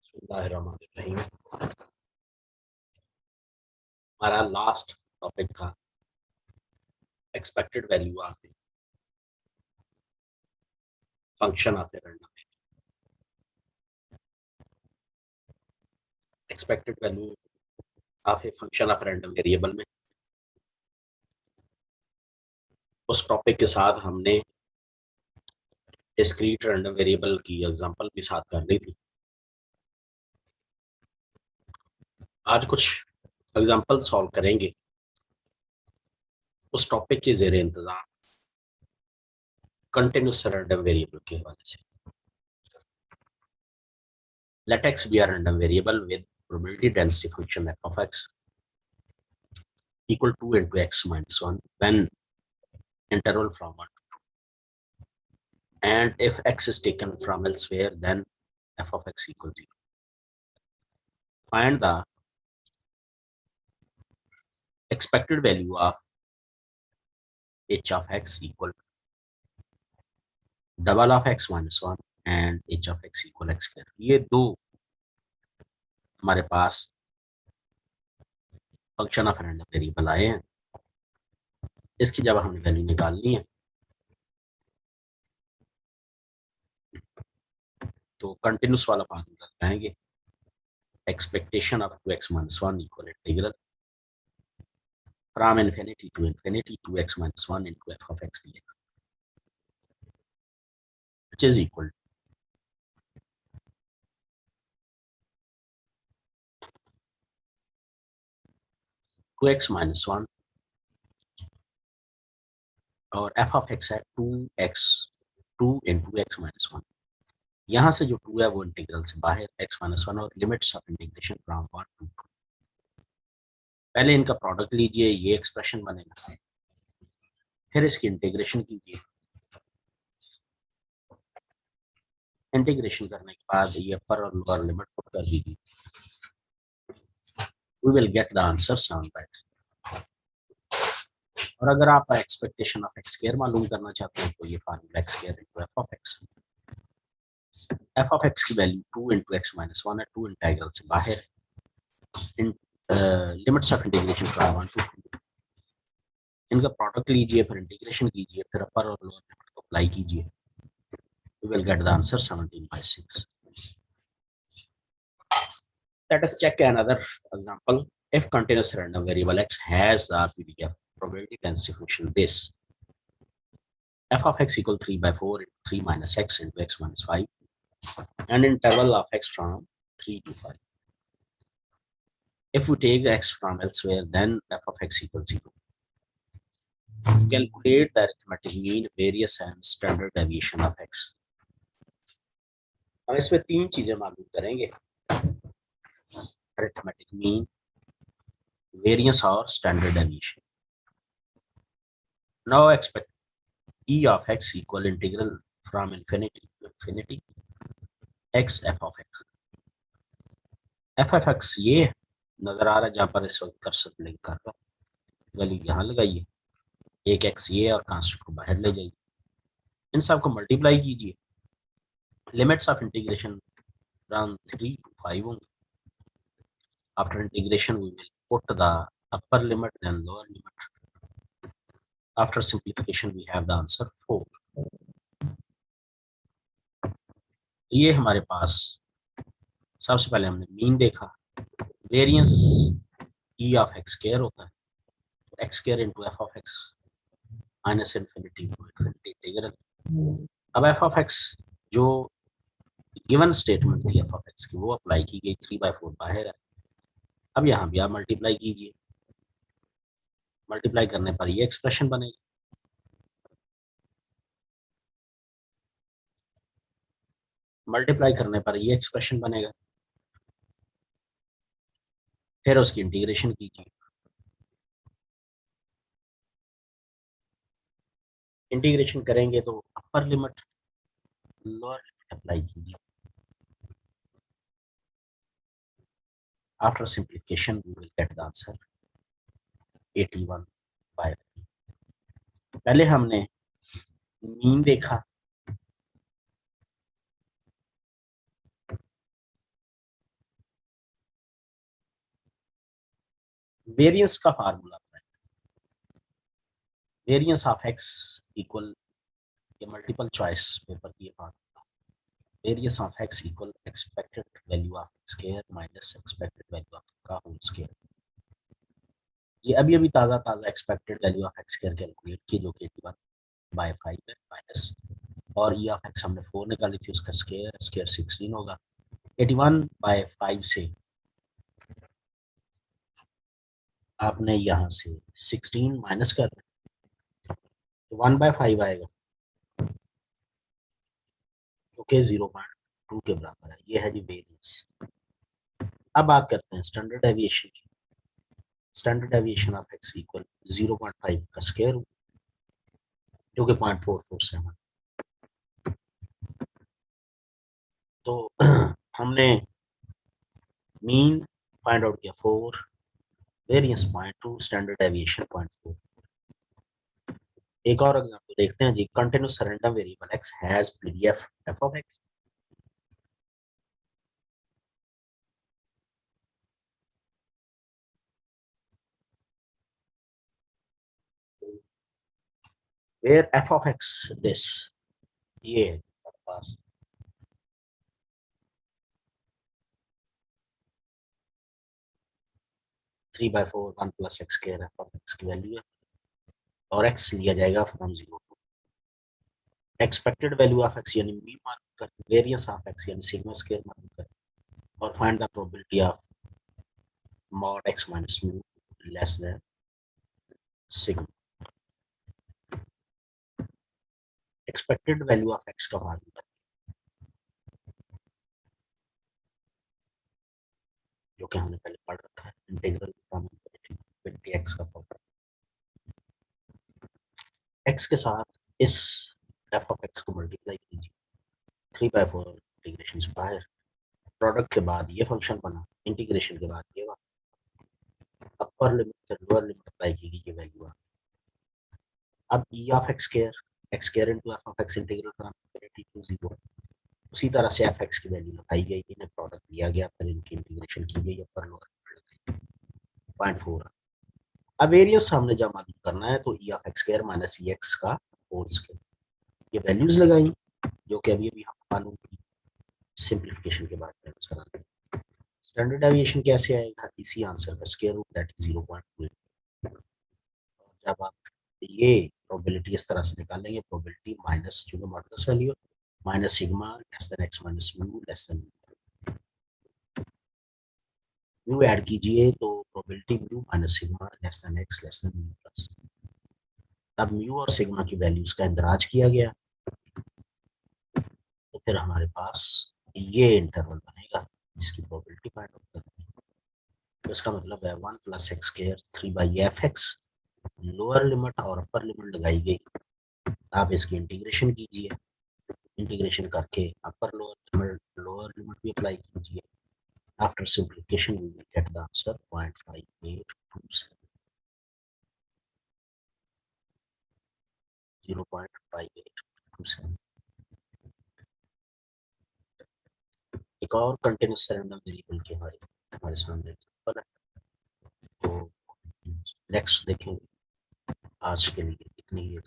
बिस्मिल्लाहिर्रहमानिर्रहीम। हमारा last topic था expected value of function of a random. Expected value of a function of random variable में उस topic के साथ हमने डिस्क्रीट रैंडम वेरिएबल की एग्जांपल भी साथ कर ली थी। आज कुछ एग्जांपल सॉल्व करेंगे उस टॉपिक के ज़ेरे इंतज़ाम कंटिन्यूस रैंडम वेरिएबल के हवाले से। Let x be a random variable with probability density function f of x equal to into x minus 1 when interval from 1 to 2, and if x is taken from elsewhere then f of x equals 0. Find the expected value of h of x equal double of x minus 1 and h of x equal x square. ये दो हमारे पास function of random variable आए हैं। इसकी जब हमने value निकालनी है तो कंटिन्यूस वाला पाथ में लगाएंगे। Expectation of 2x minus 1 equal integral from infinity to 2x minus 1 into f of x dx, which is equal to 2x minus 1 और f of x है 2 into x minus 1। यहाँ से जो 2 है वो इंटीग्रल से बाहर x minus 1 और limits of integration from 1 to 2। पहले इनका प्रोडक्ट लीजिए, ये एक्सप्रेशन बनेगा, फिर इसकी इंटीग्रेशन कीजिए। इंटीग्रेशन करने के बाद ये अपर और लोअर लिमिट पुट कर दीजिए। We will get the answer 7/3। और अगर आप एक्सपेक्टेशन ऑफ एक्स स्क्वायर मालूम करना चाहते हैं तो ये formula x square into f of x. F of x की वैल्यू 2 into x minus 1 है, 2 इंटीग्रल से बाहर। Limits of integration from 1 to 2। इनका प्रोडक्ट लीजिए, फिर इंटीग्रेशन कीजिए, फिर अपर और लोअर लिमिट को अप्लाई कीजिए। We will get the answer 17/6। Let us check another example. If continuous random variable x has the PDF probability density function this f of x equal 3/4 into 3 minus x into x minus 5 and interval of x from 3 to 5. If we take x from elsewhere then f of x equals 0. Calculate the arithmetic mean, variance and standard deviation of x. हम इसमें तीन चीजें मालूम करेंगे, arithmetic mean, variance और standard deviation. Now expect e of x equal integral from infinity to infinity x f of x। f of x ये नजर आ रहा है जहां पर इस वक्त कर्सर ब्लिंक कर रहा है, वैल्यू यहाँ लगाइए, एक x ये और कांस्टेंट को बाहर ले जाइए, इन सब को मल्टीप्लाई कीजिए। Limits of integration from 3 to 5 होंगे। After integration we will put the upper limit then lower limit. After simplification we have the answer 4। ये हमारे पास सबसे पहले हमने मीन देखा, variance e of x square होता है, तो x square into f of x minus infinity to infinity integral. अब एफ ऑफ एक्स जो गिवन स्टेटमेंट थी एफ ऑफ एक्स की वो अप्लाई की गई, 3/4 बाहर है। अब यहाँ भी आप मल्टीप्लाई कीजिए, मल्टीप्लाई करने पर ये एक्सप्रेशन बनेगी। मल्टीप्लाई करने पर ये एक्सप्रेशन बनेगा, फिर उसकी इंटीग्रेशन कीजिए। इंटीग्रेशन करेंगे तो upper limit lower limit apply कीजिए। After simplification we will get the answer 81/3। पहले हमने मीन देखा, वेरियंस का फार्मूला है, वेरियंस ऑफ एक्स इक्वल, ये मल्टीपल चॉइस पेपर की formula, variance of X equal expected value of x square minus expected value of का whole square. ये अभी अभी ताज़ा ताज़ा expected value of x square calculate की, जो कि 81/5 है माइनस, और ई ऑफ एक्स हमने 4 निकाली थी, उसका स्क्वायर स्क्वायर 16 होगा। 81/5 से आपने यहाँ से 16 माइनस कर दें तो 1/5 आएगा, जो कि 0.2 के बराबर है। ये है जी वेरियंस। अब बात करते हैं स्टैंडर्ड डेविएशन की। Standard deviation of X equal 0.5 का स्क्वायर रूट, जो कि 0.447। तो हमने मीन फाइंड आउट किया 4, वेरियंस 0.2, स्टैंडर्ड डेविएशन 0.4। एक और एग्जांपल देखते हैं जी। Continuous random variable X has PDF f of X, where f of X this, ये है हमारे पास 3/4 1 plus X square f of x की वैल्यू है, और एक्स लिया जाएगा from 0 to expected value of X यानी मी मालूम कर, वेरियंस ऑफ एक्स यानी सिग्मा स्क्वायर मालूम कर, और find the probability of mod x minus mu less than sigma। Expected value of x का फार्मूला, जो कि हमने पहले पढ़ रखा है, इंटीग्रल फ्रॉम इनफिनिटी एक्स का फॉर्मूला। एक्स के साथ इस एफ ऑफ एक्स को मल्टीप्लाई कीजिए, 3/4 इंटीग्रेशन से बाहर, प्रोडक्ट के बाद ये फंक्शन बना, इंटीग्रेशन के बाद ये बना, अपर लिमिट से लोअर लिमिट अप्लाई की गई, ये वैल्यू आ। अब E of x square into f of x integral from infinity to 0, उसी तरह से एफ एक्स की वैल्यू लगाई गई, इन्हें प्रोडक्ट दिया गया, फिर इनकी इंटीग्रेशन की गई, अपर लोअर 0.4। अब वेरियंस हमने जब मालूम करना है तो ई of x square minus E x का होल स्क्वायर, ये वैल्यूज लगाई, जो कि अभी अभी हम मालूम की, सिंप्लीफिकेशन के बाद आंसर आ गया। स्टैंडर्ड डेविएशन कैसे आएगा, इसी आंसर का स्क्वायर रूट, दैट इज 0.2। जब आप ये प्रोबेबिलिटी इस तरह से निकालेंगे, प्रोबेबिलिटी माइनस जो modulus value minus sigma less than x minus mu less than mu add कीजिए तो probability mu minus sigma less than x less than mu plus. अब म्यू और सिग्मा की वैल्यूज का इंदराज किया गया, तो फिर हमारे पास ये इंटरवल बनेगा जिसकी प्रोबेबिलिटी फाइंड आउट करनी है। तो इसका मतलब है 1 plus X square 3/f(x), lower limit और अपर लिमिट लगाई गई। आप इसकी इंटीग्रेशन कीजिए, इंटीग्रेशन करके अपर लोअर लिमिट भी अप्लाई कीजिए। After simplification we will get the answer 0.5827, 0.5827। एक और कंटिन्यूस रैंडम वेरिएबल के हमारे हमारे सामने एग्जांपल है, तो नेक्स्ट देखेंगे। आज के लिए इतनी ही।